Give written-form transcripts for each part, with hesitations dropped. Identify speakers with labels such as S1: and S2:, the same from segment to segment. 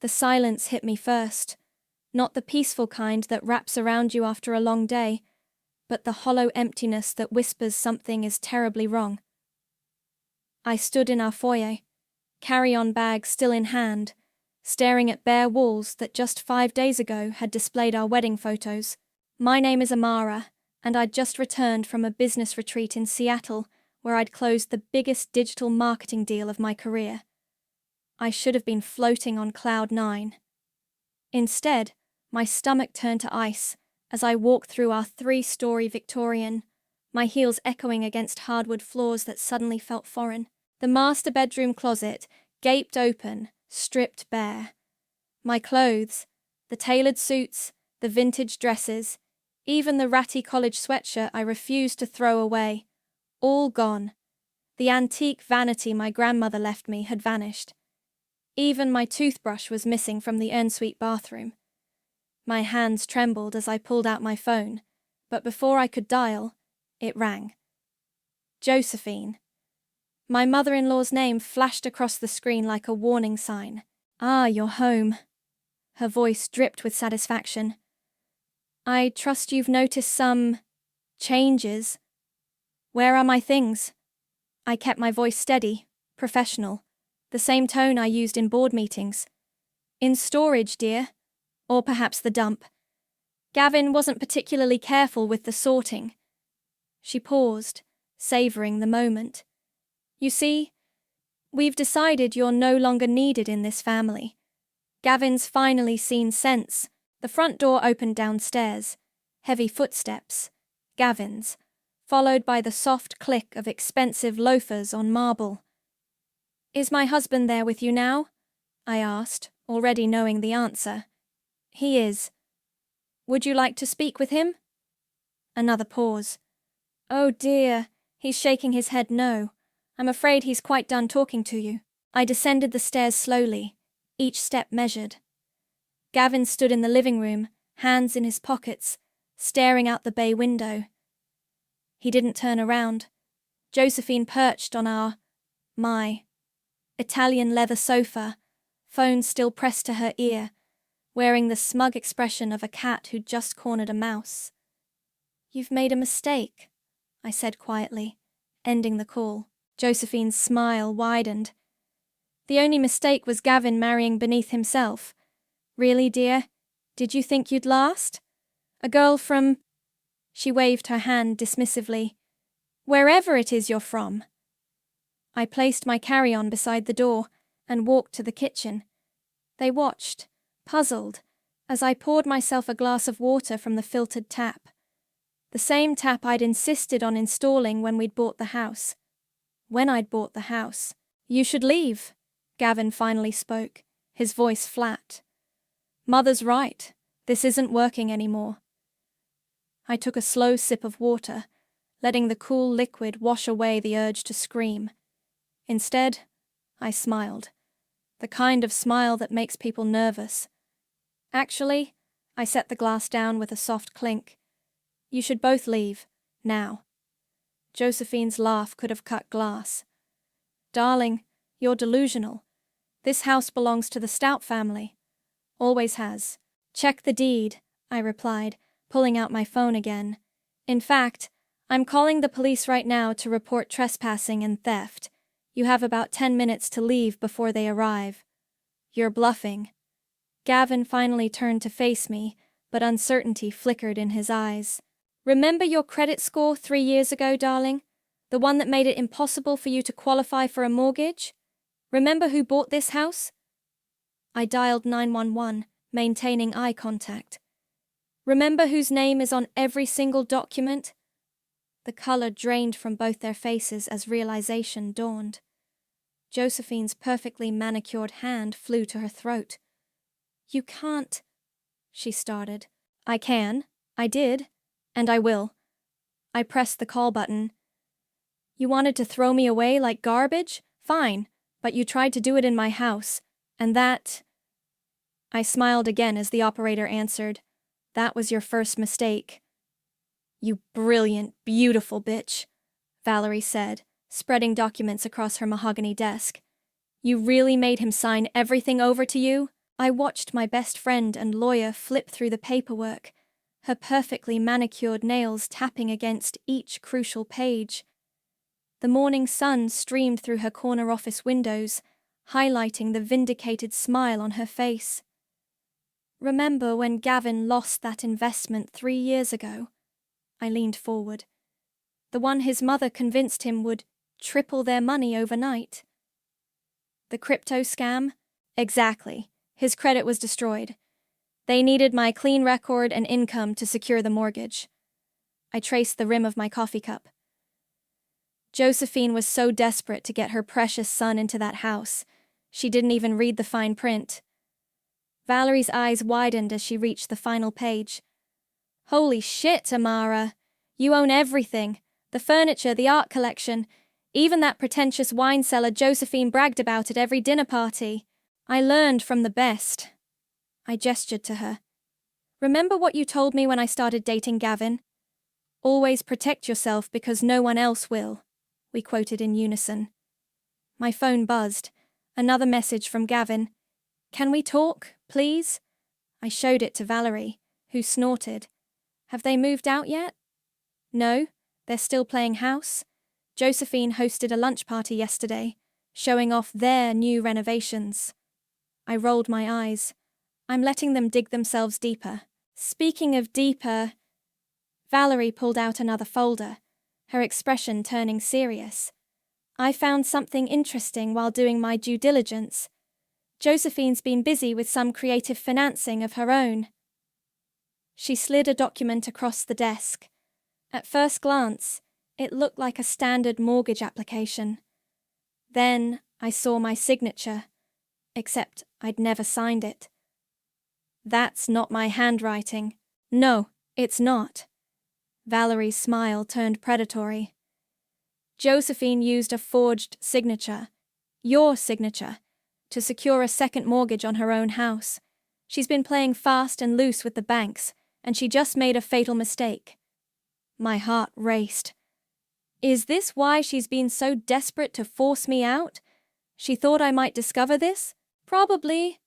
S1: The silence hit me first, not the peaceful kind that wraps around you after a long day, but the hollow emptiness that whispers something is terribly wrong. I stood in our foyer, carry-on bag still in hand, staring at bare walls that just 5 days ago had displayed our wedding photos. My name is Amara, and I'd just returned from a business retreat in Seattle where I'd closed the biggest digital marketing deal of my career. I should have been floating on cloud 9. Instead, my stomach turned to ice as I walked through our 3-story Victorian, my heels echoing against hardwood floors that suddenly felt foreign. The master bedroom closet gaped open, stripped bare. My clothes, the tailored suits, the vintage dresses, even the ratty college sweatshirt I refused to throw away, all gone. The antique vanity my grandmother left me had vanished. Even my toothbrush was missing from the ensuite bathroom. My hands trembled as I pulled out my phone, but before I could dial, it rang. Josephine. My mother-in-law's name flashed across the screen like a warning sign. "Ah, you're home." Her voice dripped with satisfaction. "I trust you've noticed some changes. Where are my things?" I kept my voice steady, professional, the same tone I used in board meetings. "In storage, dear. Or perhaps the dump. Gavin wasn't particularly careful with the sorting." She paused, savoring the moment. "You see, we've decided you're no longer needed in this family. Gavin's finally seen sense." The front door opened downstairs, heavy footsteps, Gavin's, followed by the soft click of expensive loafers on marble. "Is my husband there with you now?" I asked, already knowing the answer. "He is." "Would you like to speak with him?" Another pause. "Oh dear, he's shaking his head no. I'm afraid he's quite done talking to you." I descended the stairs slowly, each step measured. Gavin stood in the living room, hands in his pockets, staring out the bay window. He didn't turn around. Josephine perched on my Italian leather sofa, phone still pressed to her ear, wearing the smug expression of a cat who'd just cornered a mouse. "You've made a mistake," I said quietly, ending the call. Josephine's smile widened. "The only mistake was Gavin marrying beneath himself. Really, dear? Did you think you'd last? A girl from—" She waved her hand dismissively. "Wherever it is you're from." I placed my carry-on beside the door and walked to the kitchen. They watched, puzzled, as I poured myself a glass of water from the filtered tap. The same tap I'd insisted on installing when we'd bought the house. When I'd bought the house. "You should leave," Gavin finally spoke, his voice flat. "Mother's right. This isn't working anymore." I took a slow sip of water, letting the cool liquid wash away the urge to scream. Instead, I smiled. The kind of smile that makes people nervous. "Actually," I set the glass down with a soft clink. "You should both leave. Now." Josephine's laugh could have cut glass. "Darling, you're delusional. This house belongs to the Stout family. Always has." "Check the deed," I replied, pulling out my phone again. "In fact, I'm calling the police right now to report trespassing and theft. You have about 10 minutes to leave before they arrive." "You're bluffing." Gavin finally turned to face me, but uncertainty flickered in his eyes. "Remember your credit score 3 years ago, darling? The one that made it impossible for you to qualify for a mortgage? Remember who bought this house?" I dialed 911, maintaining eye contact. "Remember whose name is on every single document?" The color drained from both their faces as realization dawned. Josephine's perfectly manicured hand flew to her throat. "You can't," she started. "I can. I did. And I will." I pressed the call button. "You wanted to throw me away like garbage? Fine. But you tried to do it in my house. And that—" I smiled again as the operator answered. "That was your first mistake." "You brilliant, beautiful bitch," Valerie said, spreading documents across her mahogany desk. "You really made him sign everything over to you?" I watched my best friend and lawyer flip through the paperwork, her perfectly manicured nails tapping against each crucial page. The morning sun streamed through her corner office windows, highlighting the vindicated smile on her face. Remember when Gavin lost that investment 3 years ago? I leaned forward. The one his mother convinced him would triple their money overnight. The crypto scam? Exactly. His credit was destroyed. They needed my clean record and income to secure the mortgage. I traced the rim of my coffee cup. Josephine was so desperate to get her precious son into that house, she didn't even read the fine print. Valerie's eyes widened as she reached the final page. Holy shit, Amara! You own everything. The furniture, the art collection, even that pretentious wine cellar Josephine bragged about at every dinner party. I learned from the best. I gestured to her. Remember what you told me when I started dating Gavin? Always protect yourself because no one else will, we quoted in unison. My phone buzzed. Another message from Gavin. Can we talk, please? I showed it to Valerie, who snorted. Have they moved out yet? No, they're still playing house. Josephine hosted a lunch party yesterday, showing off their new renovations. I rolled my eyes. I'm letting them dig themselves deeper. Speaking of deeper, Valerie pulled out another folder, her expression turning serious. I found something interesting while doing my due diligence. Josephine's been busy with some creative financing of her own. She slid a document across the desk. At first glance, it looked like a standard mortgage application. Then I saw my signature, except I'd never signed it. That's not my handwriting. No, it's not. Valerie's smile turned predatory. Josephine used a forged signature, your signature, to secure a second mortgage on her own house. She's been playing fast and loose with the banks, and she just made a fatal mistake. My heart raced. Is this why she's been so desperate to force me out? She thought I might discover this? Probably.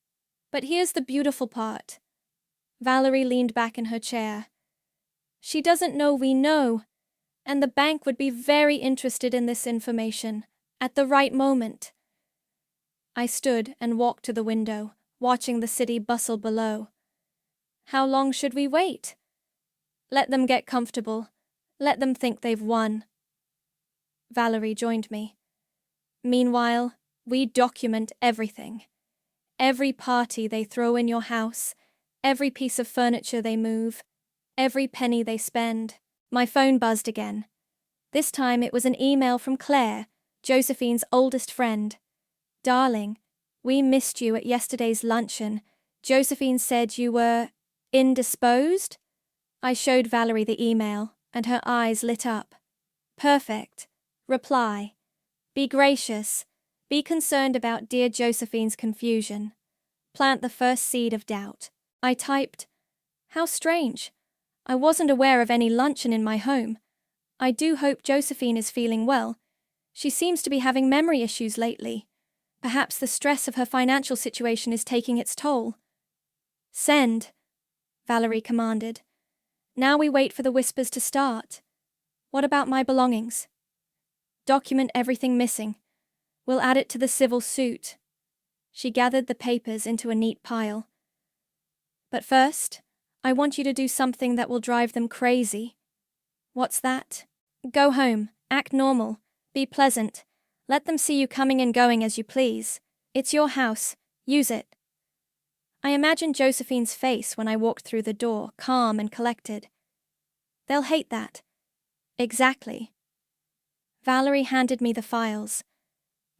S1: But here's the beautiful part. Valerie leaned back in her chair. She doesn't know we know, and the bank would be very interested in this information, at the right moment. I stood and walked to the window, watching the city bustle below. How long should we wait? Let them get comfortable. Let them think they've won. Valerie joined me. Meanwhile, we document everything. Every party they throw in your house, every piece of furniture they move, every penny they spend. My phone buzzed again. This time it was an email from Clare, Josephine's oldest friend. Darling, we missed you at yesterday's luncheon. Josephine said you were indisposed? I showed Valerie the email, and her eyes lit up. Perfect. Reply. Be gracious. Be concerned about dear Josephine's confusion. Plant the first seed of doubt. I typed, how strange. I wasn't aware of any luncheon in my home. I do hope Josephine is feeling well. She seems to be having memory issues lately. Perhaps the stress of her financial situation is taking its toll. Send, Valerie commanded. Now we wait for the whispers to start. What about my belongings? Document everything missing. We'll add it to the civil suit. She gathered the papers into a neat pile. But first, I want you to do something that will drive them crazy. What's that? Go home, act normal, be pleasant. Let them see you coming and going as you please. It's your house, use it. I imagined Josephine's face when I walked through the door, calm and collected. They'll hate that. Exactly. Valerie handed me the files.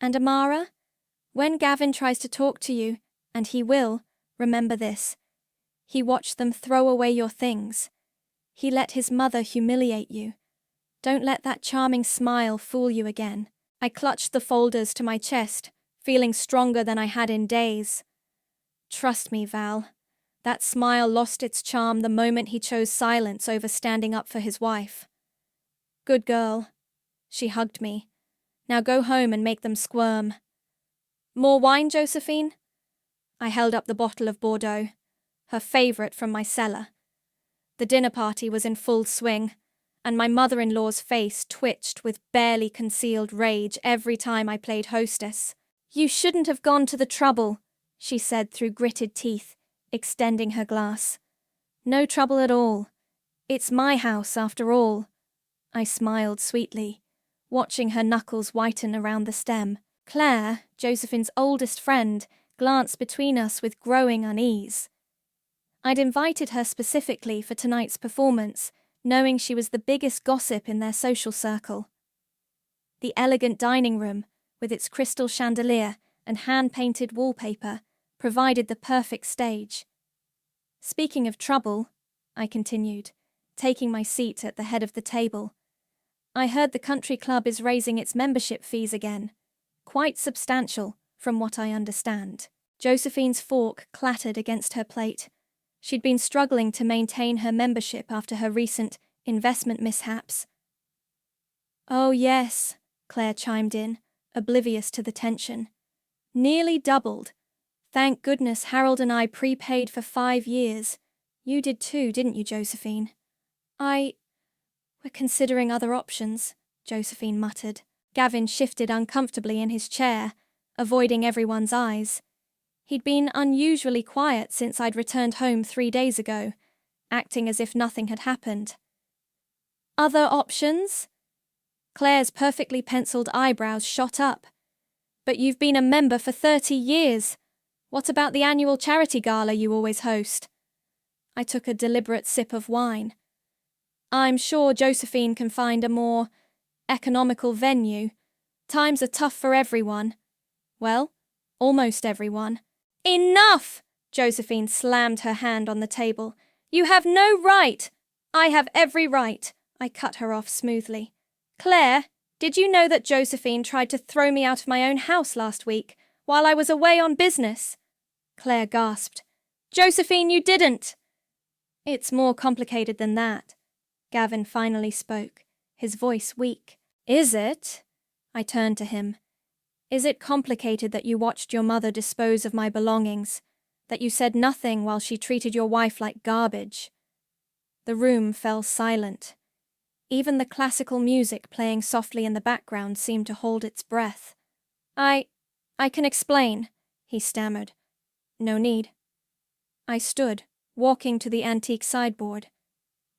S1: And Amara, when Gavin tries to talk to you, and he will, remember this. He watched them throw away your things. He let his mother humiliate you. Don't let that charming smile fool you again. I clutched the folders to my chest, feeling stronger than I had in days. Trust me, Val. That smile lost its charm the moment he chose silence over standing up for his wife. Good girl. She hugged me. Now go home and make them squirm. More wine, Josephine? I held up the bottle of Bordeaux, her favourite from my cellar. The dinner party was in full swing, and my mother-in-law's face twitched with barely concealed rage every time I played hostess. "You shouldn't have gone to the trouble," she said through gritted teeth, extending her glass. "No trouble at all. It's my house, after all." I smiled sweetly, watching her knuckles whiten around the stem. Clare, Josephine's oldest friend, glanced between us with growing unease. I'd invited her specifically for tonight's performance, knowing she was the biggest gossip in their social circle. The elegant dining room, with its crystal chandelier and hand-painted wallpaper, provided the perfect stage. "Speaking of trouble," I continued, taking my seat at the head of the table, "I heard the country club is raising its membership fees again. Quite substantial, from what I understand." Josephine's fork clattered against her plate. She'd been struggling to maintain her membership after her recent investment mishaps. "Oh yes," Clare chimed in, oblivious to the tension. "Nearly doubled. Thank goodness Harold and I prepaid for 5 years. You did too, didn't you, Josephine?" We're considering other options," Josephine muttered. Gavin shifted uncomfortably in his chair, avoiding everyone's eyes. He'd been unusually quiet since I'd returned home 3 days ago, acting as if nothing had happened. "Other options?" Claire's perfectly penciled eyebrows shot up. "But you've been a member for 30 years. What about the annual charity gala you always host?" I took a deliberate sip of wine. "I'm sure Josephine can find a more economical venue. Times are tough for everyone. Well, almost everyone." "Enough!" Josephine slammed her hand on the table. "You have no right!" "I have every right," I cut her off smoothly. "Clare, did you know that Josephine tried to throw me out of my own house last week, while I was away on business?" Clare gasped. "Josephine, you didn't!" "It's more complicated than that." Gavin finally spoke, his voice weak. "Is it?" I turned to him. "Is it complicated that you watched your mother dispose of my belongings, that you said nothing while she treated your wife like garbage?" The room fell silent. Even the classical music playing softly in the background seemed to hold its breath. I can explain," he stammered. "No need." I stood, walking to the antique sideboard.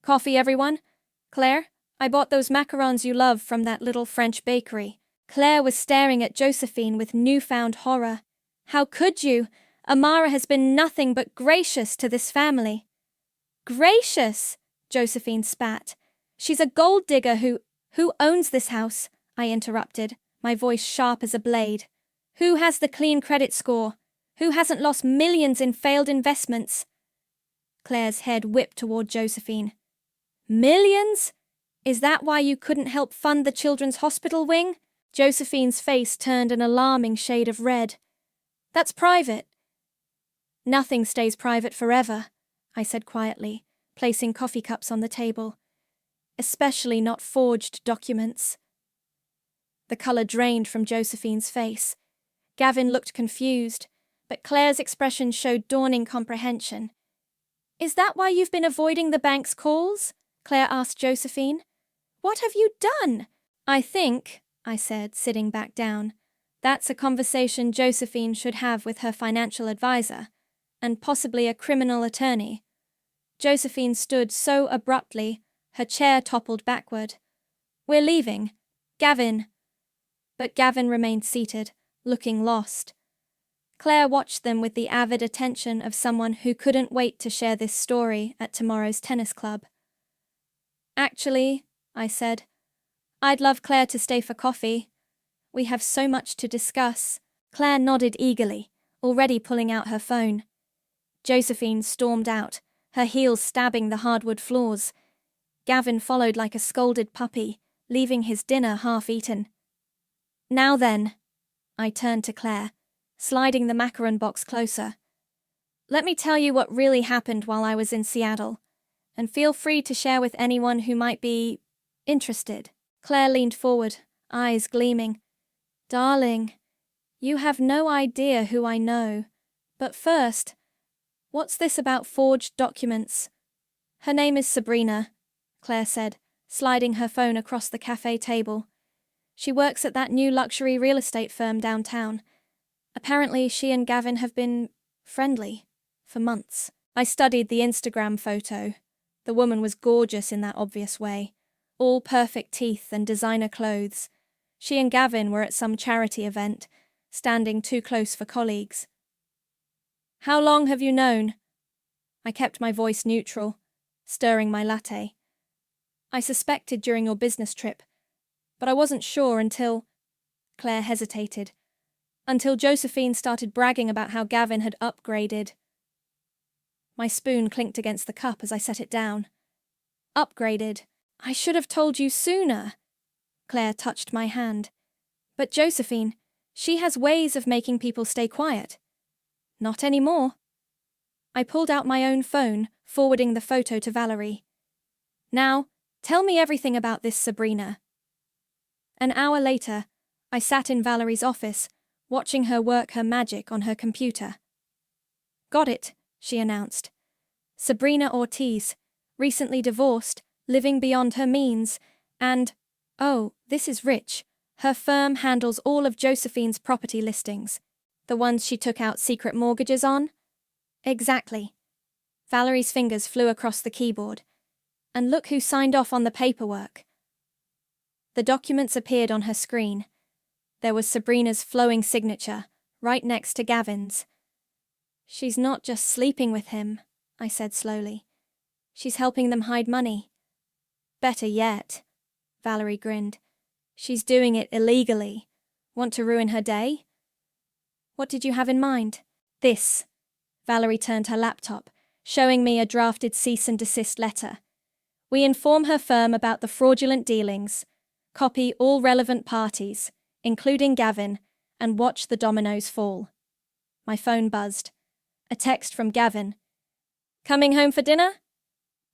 S1: "Coffee, everyone? Clare, I bought those macarons you love from that little French bakery." Clare was staring at Josephine with newfound horror. "How could you? Amara has been nothing but gracious to this family." "Gracious?" Josephine spat. "She's a gold digger who owns this house," I interrupted, my voice sharp as a blade. "Who has the clean credit score? Who hasn't lost millions in failed investments?" Claire's head whipped toward Josephine. "Millions? Is that why you couldn't help fund the children's hospital wing?" Josephine's face turned an alarming shade of red. "That's private." "Nothing stays private forever," I said quietly, placing coffee cups on the table. "Especially not forged documents." The colour drained from Josephine's face. Gavin looked confused, but Claire's expression showed dawning comprehension. "Is that why you've been avoiding the bank's calls?" Clare asked Josephine. "What have you done?" "I think," I said, sitting back down, "that's a conversation Josephine should have with her financial advisor, and possibly a criminal attorney." Josephine stood so abruptly, her chair toppled backward. "We're leaving. Gavin." But Gavin remained seated, looking lost. Clare watched them with the avid attention of someone who couldn't wait to share this story at tomorrow's tennis club. "Actually," I said, "I'd love Clare to stay for coffee. We have so much to discuss." Clare nodded eagerly, already pulling out her phone. Josephine stormed out, her heels stabbing the hardwood floors. Gavin followed like a scolded puppy, leaving his dinner half-eaten. "Now then," I turned to Clare, sliding the macaron box closer. "Let me tell you what really happened while I was in Seattle, and feel free to share with anyone who might be interested." Clare leaned forward, eyes gleaming. "Darling, you have no idea who I know, But first, what's this about forged documents? Her name is Sabrina, Clare said, sliding her phone across the cafe table. She works at that new luxury real estate firm downtown. Apparently, she and Gavin have been friendly for months. I studied the Instagram photo. The woman was gorgeous in that obvious way. All perfect teeth and designer clothes. She and Gavin were at some charity event, standing too close for colleagues. How long have you known? I kept my voice neutral, stirring my latte. I suspected during your business trip, but I wasn't sure until… Clare hesitated. Until Josephine started bragging about how Gavin had upgraded. My spoon clinked against the cup as I set it down. Upgraded. I should have told you sooner. Clare touched my hand. But Josephine, she has ways of making people stay quiet. Not anymore. I pulled out my own phone, forwarding the photo to Valerie. Now, tell me everything about this Sabrina. An hour later, I sat in Valerie's office, watching her work her magic on her computer. Got it, she announced. Sabrina Ortiz, recently divorced, living beyond her means, and, oh, this is rich, her firm handles all of Josephine's property listings. The ones she took out secret mortgages on? Exactly. Valerie's fingers flew across the keyboard. And look who signed off on the paperwork. The documents appeared on her screen. There was Sabrina's flowing signature, right next to Gavin's. She's not just sleeping with him, I said slowly. She's helping them hide money. Better yet, Valerie grinned. She's doing it illegally. Want to ruin her day? What did you have in mind? This. Valerie turned her laptop, showing me a drafted cease and desist letter. We inform her firm about the fraudulent dealings, copy all relevant parties, including Gavin, and watch the dominoes fall. My phone buzzed. A text from Gavin. Coming home for dinner?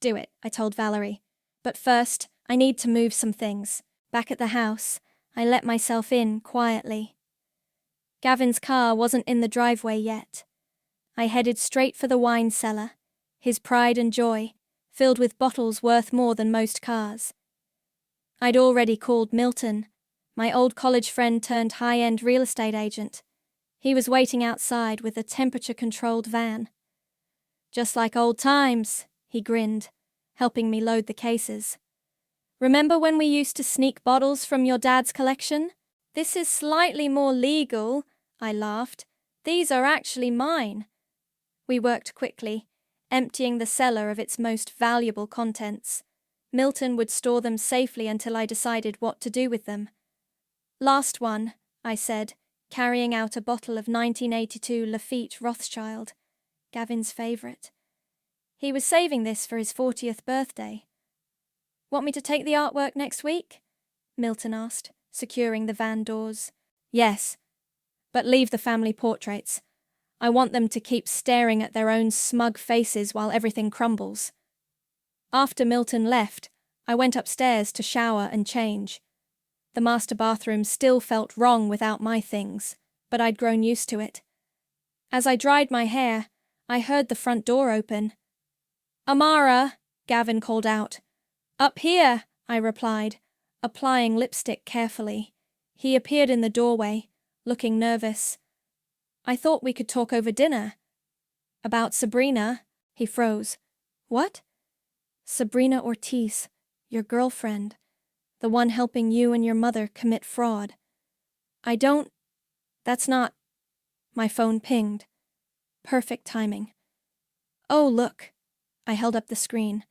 S1: Do it, I told Valerie. But first, I need to move some things. Back at the house, I let myself in quietly. Gavin's car wasn't in the driveway yet. I headed straight for the wine cellar, his pride and joy, filled with bottles worth more than most cars. I'd already called Milton, my old college friend turned high-end real estate agent. He was waiting outside with a temperature-controlled van. Just like old times, he grinned, helping me load the cases. Remember when we used to sneak bottles from your dad's collection? This is slightly more legal, I laughed. These are actually mine. We worked quickly, emptying the cellar of its most valuable contents. Milton would store them safely until I decided what to do with them. Last one, I said, carrying out a bottle of 1982 Lafite Rothschild, Gavin's favourite. He was saving this for his 40th birthday. Want me to take the artwork next week? Milton asked, securing the van doors. Yes, but leave the family portraits. I want them to keep staring at their own smug faces while everything crumbles. After Milton left, I went upstairs to shower and change. The master bathroom still felt wrong without my things, but I'd grown used to it. As I dried my hair, I heard the front door open. Amara, Gavin called out. Up here, I replied, applying lipstick carefully. He appeared in the doorway, looking nervous. I thought we could talk over dinner. About Sabrina, he froze. What? Sabrina Ortiz, your girlfriend, the one helping you and your mother commit fraud. That's not… My phone pinged. Perfect timing. Oh, look. I held up the screen.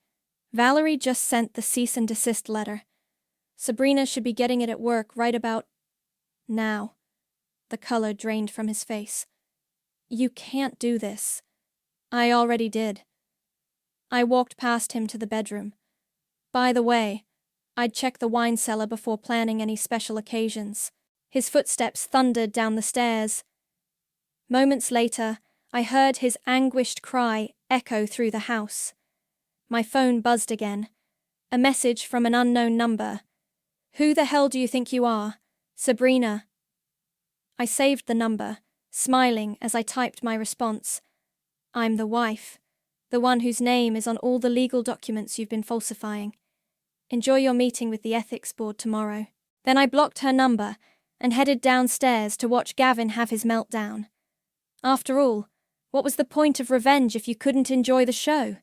S1: Valerie just sent the cease and desist letter. Sabrina should be getting it at work right about now. The color drained from his face. You can't do this. I already did. I walked past him to the bedroom. By the way, I'd check the wine cellar before planning any special occasions. His footsteps thundered down the stairs. Moments later, I heard his anguished cry echo through the house. My phone buzzed again. A message from an unknown number. Who the hell do you think you are? Sabrina. I saved the number, smiling as I typed my response. I'm the wife, the one whose name is on all the legal documents you've been falsifying. Enjoy your meeting with the ethics board tomorrow. Then I blocked her number and headed downstairs to watch Gavin have his meltdown. After all, what was the point of revenge if you couldn't enjoy the show?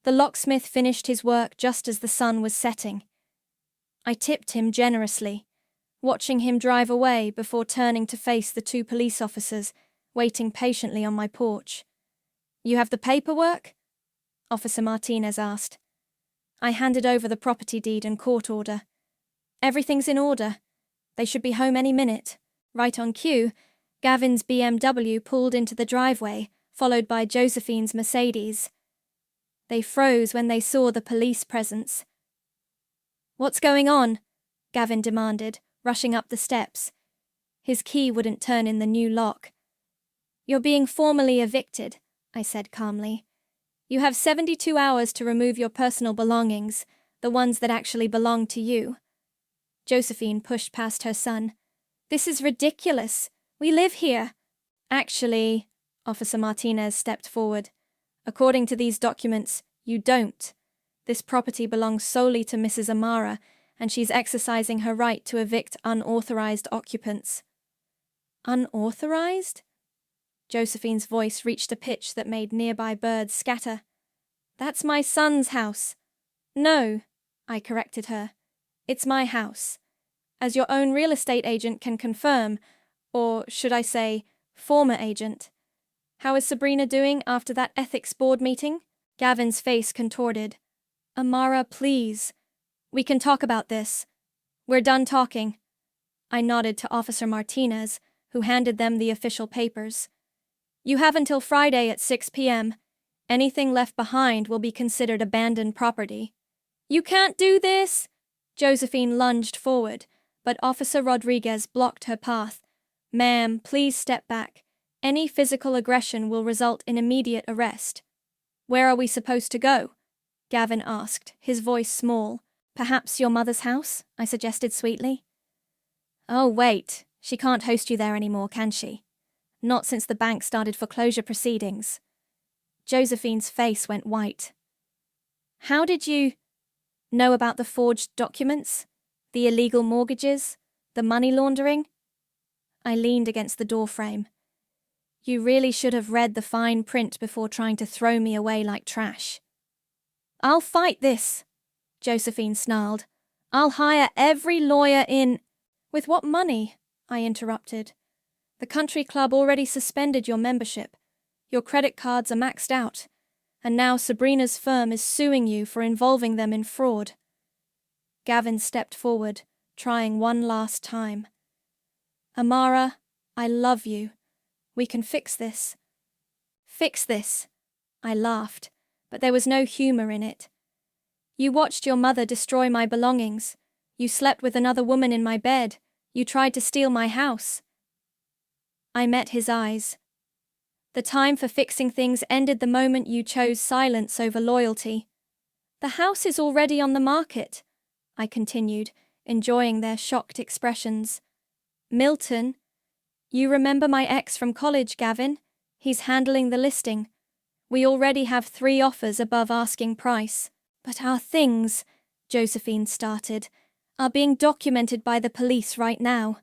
S1: The locksmith finished his work just as the sun was setting. I tipped him generously, watching him drive away before turning to face the two police officers waiting patiently on my porch. You have the paperwork? Officer Martinez asked. I handed over the property deed and court order. Everything's in order. They should be home any minute. Right on cue, Gavin's BMW pulled into the driveway, followed by Josephine's Mercedes. They froze when they saw the police presence. What's going on? Gavin demanded, rushing up the steps. His key wouldn't turn in the new lock. You're being formally evicted, I said calmly. You have 72 hours to remove your personal belongings, the ones that actually belong to you. Josephine pushed past her son. This is ridiculous. We live here. Actually, Officer Martinez stepped forward. According to these documents, you don't. This property belongs solely to Mrs. Amara, and she's exercising her right to evict unauthorized occupants. Unauthorized? Josephine's voice reached a pitch that made nearby birds scatter. That's my son's house. No, I corrected her. It's my house. As your own real estate agent can confirm, or should I say, former agent. How is Sabrina doing after that ethics board meeting? Gavin's face contorted. Amara, please. We can talk about this. We're done talking. I nodded to Officer Martinez, who handed them the official papers. You have until Friday at 6 p.m. Anything left behind will be considered abandoned property. You can't do this! Josephine lunged forward, but Officer Rodriguez blocked her path. Ma'am, please step back. Any physical aggression will result in immediate arrest. Where are we supposed to go? Gavin asked, his voice small. Perhaps your mother's house? I suggested sweetly. Oh, wait. She can't host you there anymore, can she? Not since the bank started foreclosure proceedings. Josephine's face went white. How did you know about the forged documents? The illegal mortgages? The money laundering? I leaned against the doorframe. You really should have read the fine print before trying to throw me away like trash. I'll fight this, Josephine snarled. I'll hire every lawyer in... With what money? I interrupted. The country club already suspended your membership. Your credit cards are maxed out. And now Sabrina's firm is suing you for involving them in fraud. Gavin stepped forward, trying one last time. Amara, I love you. We can fix this. Fix this. I laughed, but there was no humor in it. You watched your mother destroy my belongings. You slept with another woman in my bed. You tried to steal my house. I met his eyes. The time for fixing things ended the moment you chose silence over loyalty. The house is already on the market, I continued, enjoying their shocked expressions. Milton, you remember my ex from college, Gavin? He's handling the listing. We already have 3 offers above asking price. But our things, Josephine started, are being documented by the police right now.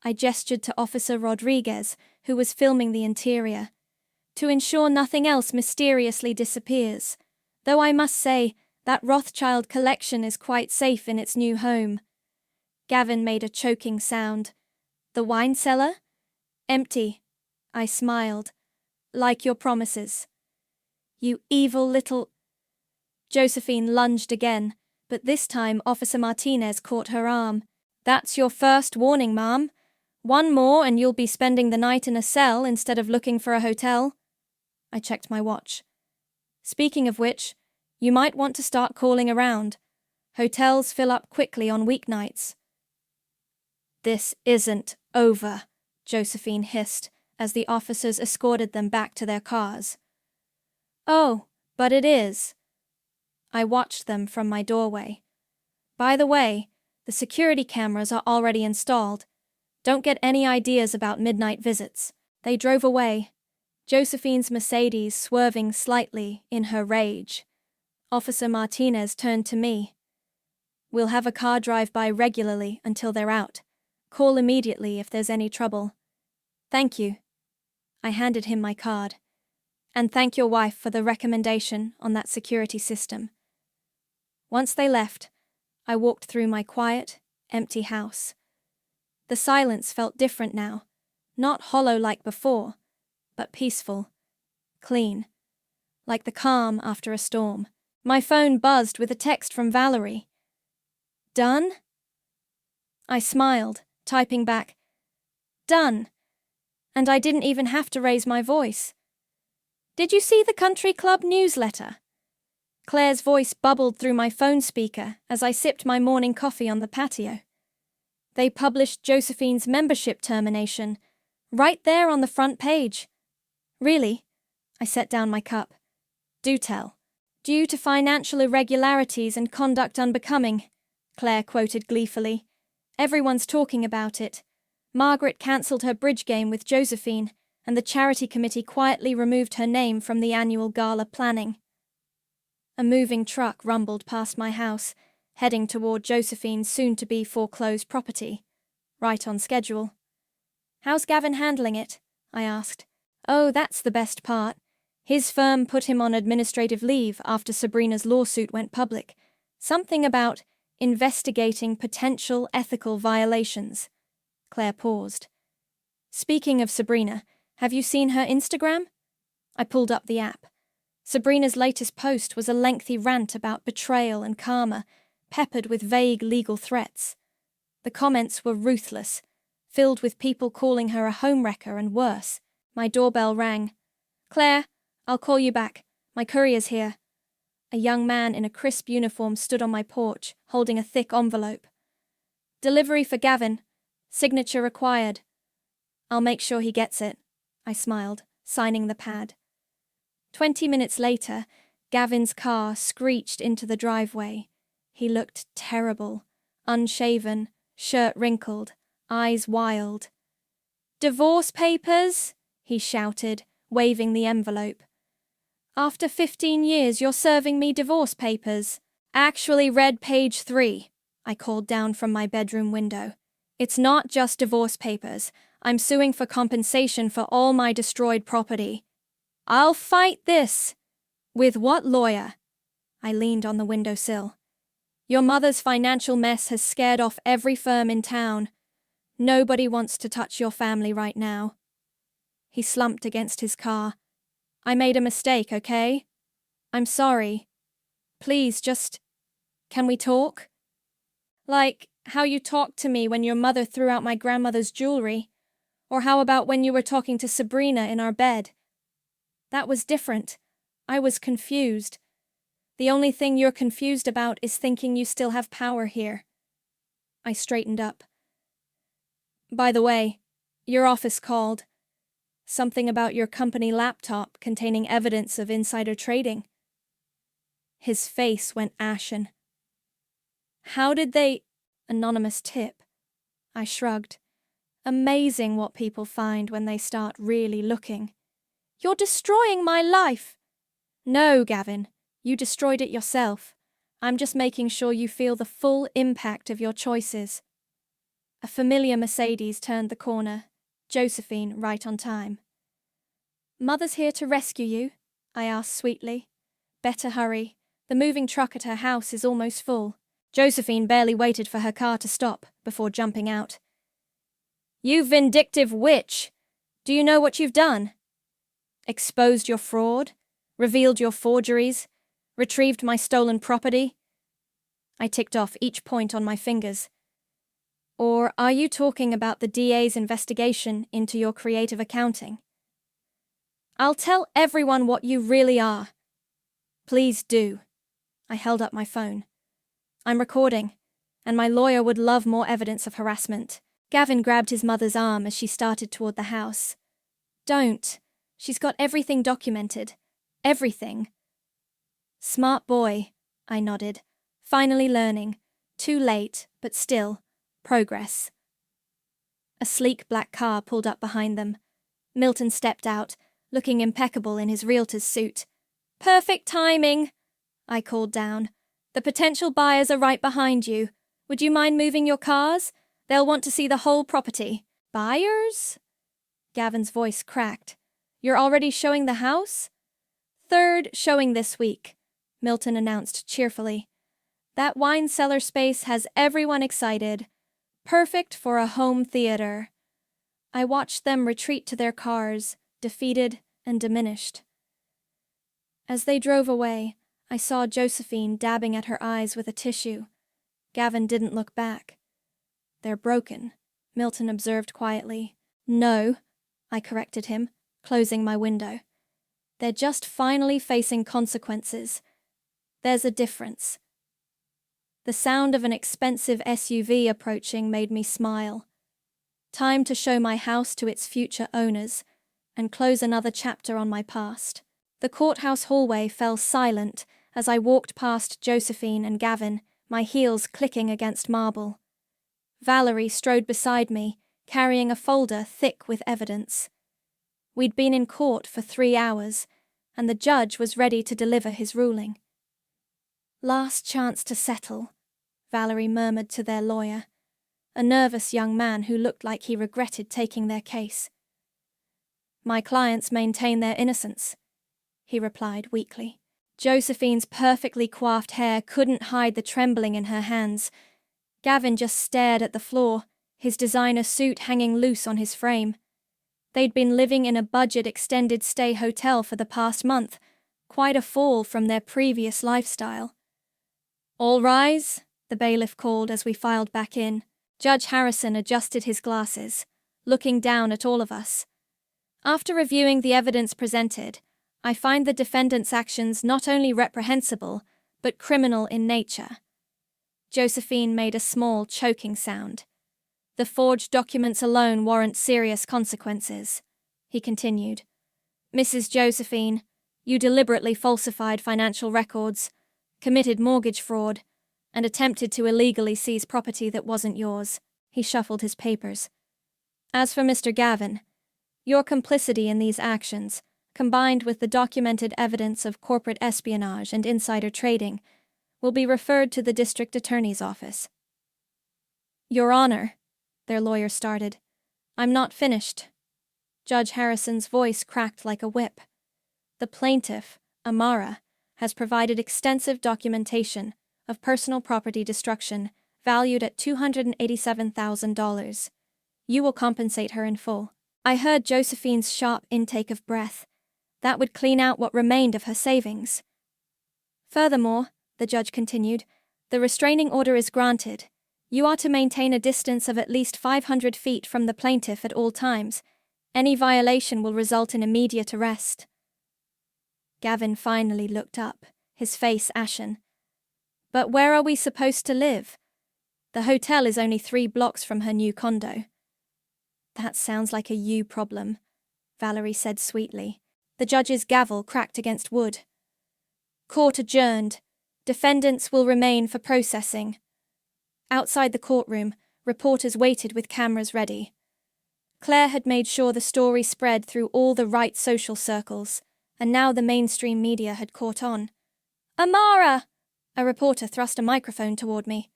S1: I gestured to Officer Rodriguez, who was filming the interior, to ensure nothing else mysteriously disappears, though I must say that Rothschild collection is quite safe in its new home. Gavin made a choking sound. The wine cellar? Empty. I smiled. Like your promises. You evil little... Josephine lunged again, but this time Officer Martinez caught her arm. That's your first warning, ma'am. 1 more and you'll be spending the night in a cell instead of looking for a hotel. I checked my watch. Speaking of which, you might want to start calling around. Hotels fill up quickly on weeknights. This isn't over, Josephine hissed as the officers escorted them back to their cars. Oh, but it is. I watched them from my doorway. By the way, the security cameras are already installed. Don't get any ideas about midnight visits. They drove away, Josephine's Mercedes swerving slightly in her rage. Officer Martinez turned to me. We'll have a car drive by regularly until they're out. Call immediately if there's any trouble. Thank you. I handed him my card. And thank your wife for the recommendation on that security system. Once they left, I walked through my quiet, empty house. The silence felt different now, not hollow like before, but peaceful, clean, like the calm after a storm. My phone buzzed with a text from Valerie. Done? I smiled, typing back, done. And I didn't even have to raise my voice. Did you see the country club newsletter? Claire's voice bubbled through my phone speaker as I sipped my morning coffee on the patio. They published Josephine's membership termination, right there on the front page. Really? I set down my cup. Do tell. Due to financial irregularities and conduct unbecoming, Clare quoted gleefully. Everyone's talking about it. Margaret cancelled her bridge game with Josephine, and the charity committee quietly removed her name from the annual gala planning. A moving truck rumbled past my house, heading toward Josephine's soon-to-be foreclosed property. Right on schedule. How's Gavin handling it? I asked. Oh, that's the best part. His firm put him on administrative leave after Sabrina's lawsuit went public. Something about investigating potential ethical violations. Clare paused. Speaking of Sabrina, have you seen her Instagram? I pulled up the app. Sabrina's latest post was a lengthy rant about betrayal and karma, peppered with vague legal threats. The comments were ruthless, filled with people calling her a homewrecker and worse. My doorbell rang. Claire, I'll call you back. My courier's here. A young man in a crisp uniform stood on my porch, holding a thick envelope. Delivery for Gavin. Signature required. I'll make sure he gets it. I smiled, signing the pad. 20 minutes later, Gavin's car screeched into the driveway. He looked terrible, unshaven, shirt wrinkled, eyes wild. Divorce papers? He shouted, waving the envelope. After 15 years, you're serving me divorce papers. Actually read page 3, I called down from my bedroom window. It's not just divorce papers. I'm suing for compensation for all my destroyed property. I'll fight this. With what lawyer? I leaned on the windowsill. Your mother's financial mess has scared off every firm in town. Nobody wants to touch your family right now. He slumped against his car. I made a mistake, okay? I'm sorry. Please, can we talk? Like how you talked to me when your mother threw out my grandmother's jewelry. Or how about when you were talking to Sabrina in our bed? That was different. I was confused. The only thing you're confused about is thinking you still have power here. I straightened up. By the way, your office called. Something about your company laptop containing evidence of insider trading. His face went ashen. How did they... Anonymous tip. I shrugged. Amazing what people find when they start really looking. You're destroying my life. No, Gavin, you destroyed it yourself. I'm just making sure you feel the full impact of your choices. A familiar Mercedes turned the corner, Josephine right on time. Mother's here to rescue you, I asked sweetly. Better hurry. The moving truck at her house is almost full. Josephine barely waited for her car to stop before jumping out. You vindictive witch! Do you know what you've done? Exposed your fraud? Revealed your forgeries? Retrieved my stolen property? I ticked off each point on my fingers. Or are you talking about the DA's investigation into your creative accounting? I'll tell everyone what you really are. Please do. I held up my phone. I'm recording, and my lawyer would love more evidence of harassment. Gavin grabbed his mother's arm as she started toward the house. Don't. She's got everything documented. Everything. Smart boy, I nodded. Finally learning. Too late, but still. Progress. A sleek black car pulled up behind them. Milton stepped out, looking impeccable in his realtor's suit. "Perfect timing," I called down. "The potential buyers are right behind you. Would you mind moving your cars? They'll want to see the whole property." "Buyers?" Gavin's voice cracked. "You're already showing the house?" "Third showing this week," Milton announced cheerfully. "That wine cellar space has everyone excited. Perfect for a home theater." I watched them retreat to their cars, defeated and diminished. As they drove away, I saw Josephine dabbing at her eyes with a tissue. Gavin didn't look back. "They're broken," Milton observed quietly. "No," I corrected him, closing my window. "They're just finally facing consequences. There's a difference." The sound of an expensive SUV approaching made me smile. Time to show my house to its future owners and close another chapter on my past. The courthouse hallway fell silent as I walked past Josephine and Gavin, my heels clicking against marble. Valerie strode beside me, carrying a folder thick with evidence. We'd been in court for 3 hours, and the judge was ready to deliver his ruling. "Last chance to settle," Valerie murmured to their lawyer, a nervous young man who looked like he regretted taking their case. "My clients maintain their innocence," he replied weakly. Josephine's perfectly coiffed hair couldn't hide the trembling in her hands. Gavin just stared at the floor, his designer suit hanging loose on his frame. They'd been living in a budget extended stay hotel for the past month, quite a fall from their previous lifestyle. "All rise," the bailiff called as we filed back in. Judge Harrison adjusted his glasses, looking down at all of us. "After reviewing the evidence presented, I find the defendant's actions not only reprehensible, but criminal in nature." Josephine made a small, choking sound. "The forged documents alone warrant serious consequences," he continued. "Mrs. Josephine, you deliberately falsified financial records, committed mortgage fraud, and attempted to illegally seize property that wasn't yours." He shuffled his papers. "As for Mr. Gavin, your complicity in these actions, combined with the documented evidence of corporate espionage and insider trading, will be referred to the district attorney's office." "Your Honor," their lawyer started. "I'm not finished." Judge Harrison's voice cracked like a whip. "The plaintiff, Amara, has provided extensive documentation of personal property destruction valued at $287,000. You will compensate her in full." I heard Josephine's sharp intake of breath. That would clean out what remained of her savings. "Furthermore," the judge continued, "the restraining order is granted. You are to maintain a distance of at least 500 feet from the plaintiff at all times. Any violation will result in immediate arrest." Gavin finally looked up, his face ashen. "But where are we supposed to live? The hotel is only 3 blocks from her new condo." "That sounds like a you problem," Valerie said sweetly. The judge's gavel cracked against wood. "Court adjourned. Defendants will remain for processing." Outside the courtroom, reporters waited with cameras ready. Clare had made sure the story spread through all the right social circles, and now the mainstream media had caught on. "Amara!" A reporter thrust a microphone toward me.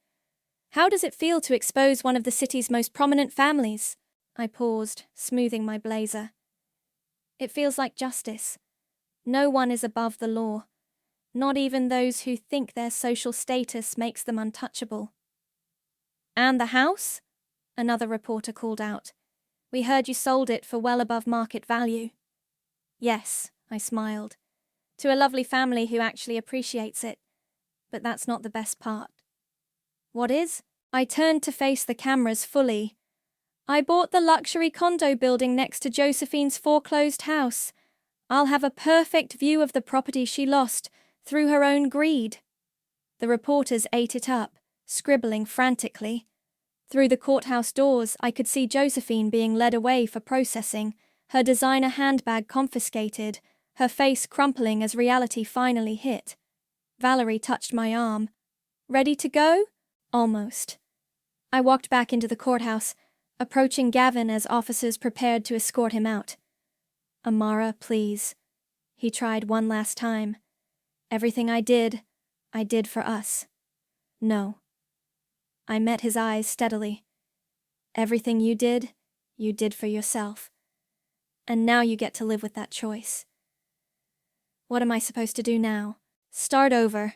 S1: "How does it feel to expose one of the city's most prominent families?" I paused, smoothing my blazer. "It feels like justice. No one is above the law, not even those who think their social status makes them untouchable." "And the house?" another reporter called out. "We heard you sold it for well above market value." "Yes," I smiled, "to a lovely family who actually appreciates it. But that's not the best part." "What is?" I turned to face the cameras fully. "I bought the luxury condo building next to Josephine's foreclosed house. I'll have a perfect view of the property she lost through her own greed." The reporters ate it up, scribbling frantically. Through the courthouse doors, I could see Josephine being led away for processing, her designer handbag confiscated, her face crumpling as reality finally hit. Valerie touched my arm. "Ready to go?" "Almost." I walked back into the courthouse, approaching Gavin as officers prepared to escort him out. "Amara, please." He tried one last time. "Everything I did for us." "No." I met his eyes steadily. "Everything you did for yourself. And now you get to live with that choice." What am I supposed to do now? Start over,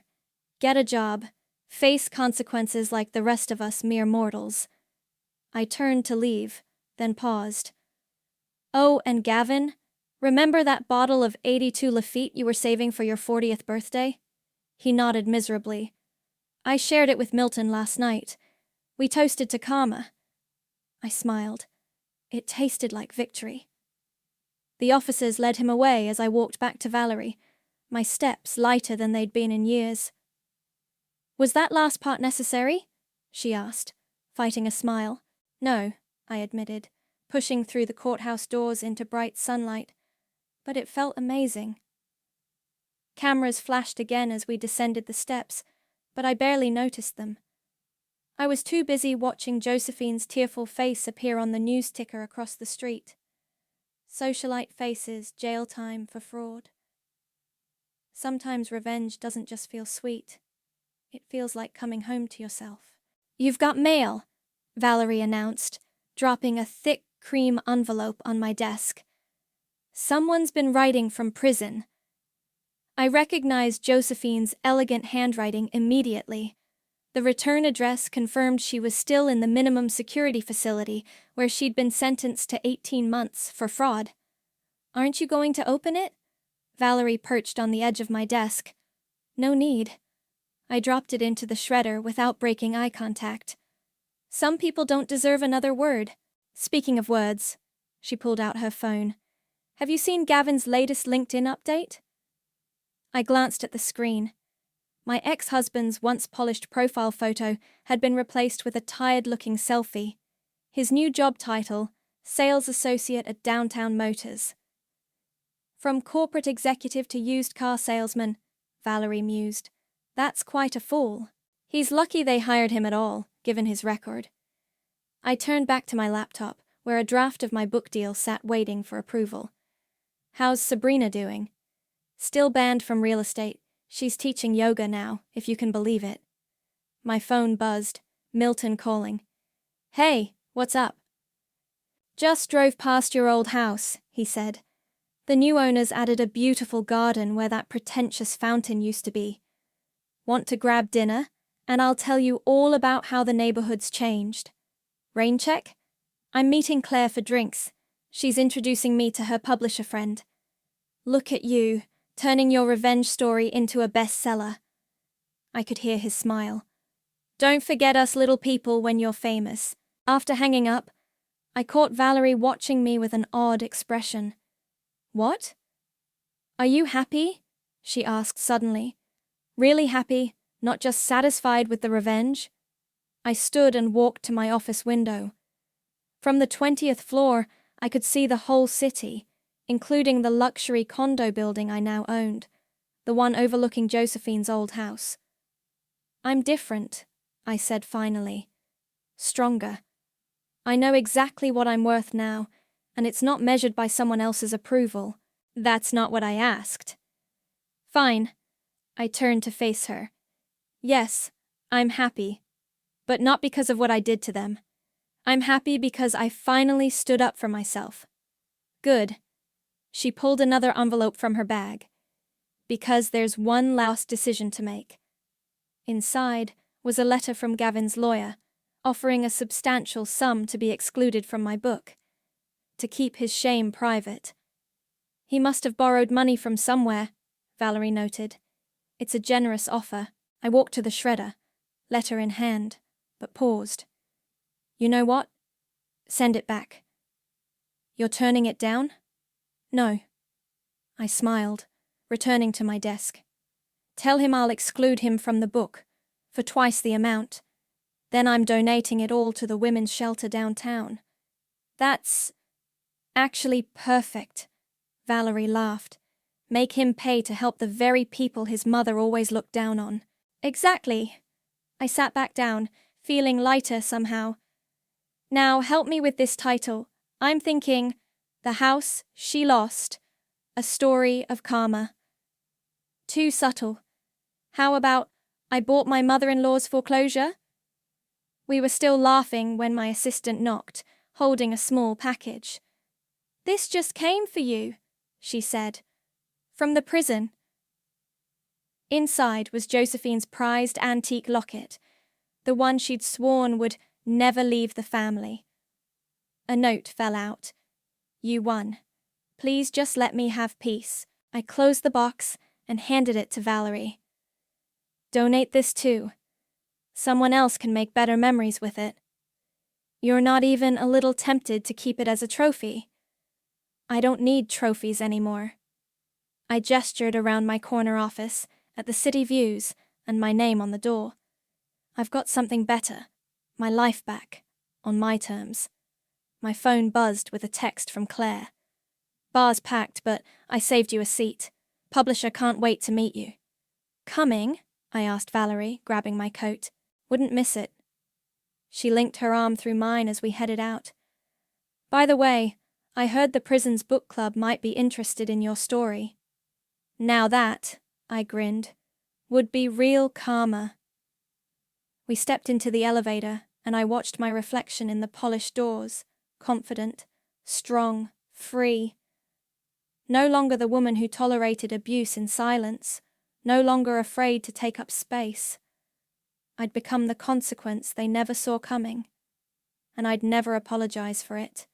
S1: get a job, face consequences like the rest of us mere mortals. I turned to leave, then paused. "Oh, and Gavin, remember that bottle of 82 Lafitte you were saving for your 40th birthday?" He nodded miserably. "I shared it with Milton last night. We toasted to karma." I smiled. It tasted like victory. The officers led him away as I walked back to Valerie, my steps lighter than they'd been in years. "Was that last part necessary?" she asked, fighting a smile. "No," I admitted, pushing through the courthouse doors into bright sunlight. But it felt amazing. Cameras flashed again as we descended the steps, but I barely noticed them. I was too busy watching Josephine's tearful face appear on the news ticker across the street. "Socialite faces, jail time for fraud." Sometimes revenge doesn't just feel sweet. It feels like coming home to yourself. "You've got mail," Valerie announced, dropping a thick cream envelope on my desk. "Someone's been writing from prison." I recognized Josephine's elegant handwriting immediately. The return address confirmed she was still in the minimum security facility where she'd been sentenced to 18 months for fraud. "Aren't you going to open it?" Valerie perched on the edge of my desk. "No need." I dropped it into the shredder without breaking eye contact. "Some people don't deserve another word." "Speaking of words," she pulled out her phone. "Have you seen Gavin's latest LinkedIn update?" I glanced at the screen. My ex-husband's once-polished profile photo had been replaced with a tired-looking selfie. His new job title, Sales Associate at Downtown Motors. "From corporate executive to used car salesman," Valerie mused. "That's quite a fall. He's lucky they hired him at all, given his record." I turned back to my laptop, where a draft of my book deal sat waiting for approval. "How's Sabrina doing?" "Still banned from real estate. She's teaching yoga now, if you can believe it." My phone buzzed. Milton calling. "Hey, what's up?" "Just drove past your old house," he said. "The new owners added a beautiful garden where that pretentious fountain used to be. Want to grab dinner? And I'll tell you all about how the neighborhood's changed. Rain check? I'm meeting Clare for drinks. She's introducing me to her publisher friend. Look at you, turning your revenge story into a bestseller." I could hear his smile. "Don't forget us little people when you're famous." After hanging up, I caught Valerie watching me with an odd expression. "What? Are you happy?" she asked suddenly. "Really happy, not just satisfied with the revenge?" I stood and walked to my office window. From the 20th floor, I could see the whole city, including the luxury condo building I now owned, the one overlooking Josephine's old house. "I'm different," I said finally. "Stronger. I know exactly what I'm worth now, and it's not measured by someone else's approval." "That's not what I asked." "Fine." I turned to face her. "Yes, I'm happy. But not because of what I did to them. I'm happy because I finally stood up for myself." "Good." She pulled another envelope from her bag. "Because there's one last decision to make." Inside was a letter from Gavin's lawyer, offering a substantial sum to be excluded from my book. To keep his shame private. "He must have borrowed money from somewhere," Valerie noted. "It's a generous offer." I walked to the shredder, letter in hand, but paused. "You know what? Send it back." "You're turning it down?" "No." I smiled, returning to my desk. "Tell him I'll exclude him from the book, for twice the amount. Then I'm donating it all to the women's shelter downtown." "That's actually perfect," Valerie laughed. "Make him pay to help the very people his mother always looked down on." "Exactly." I sat back down, feeling lighter somehow. Now help me with this title. I'm thinking, The House She Lost, A Story of Karma. Too subtle. How about, I bought my mother-in-law's foreclosure? We were still laughing when my assistant knocked, holding a small package. This just came for you, she said. From the prison. Inside was Josephine's prized antique locket, the one she'd sworn would never leave the family. A note fell out. You won. Please just let me have peace. I closed the box and handed it to Valerie. Donate this too. Someone else can make better memories with it. You're not even a little tempted to keep it as a trophy. I don't need trophies anymore. I gestured around my corner office at the city views and my name on the door. I've got something better, my life back, on my terms. My phone buzzed with a text from Clare. Bar's packed, but I saved you a seat. Publisher can't wait to meet you. Coming? I asked Valerie, grabbing my coat. Wouldn't miss it. She linked her arm through mine as we headed out. By the way, I heard the prison's book club might be interested in your story. Now that, I grinned, would be real karma. We stepped into the elevator, and I watched my reflection in the polished doors, confident, strong, free. No longer the woman who tolerated abuse in silence, no longer afraid to take up space. I'd become the consequence they never saw coming, and I'd never apologize for it.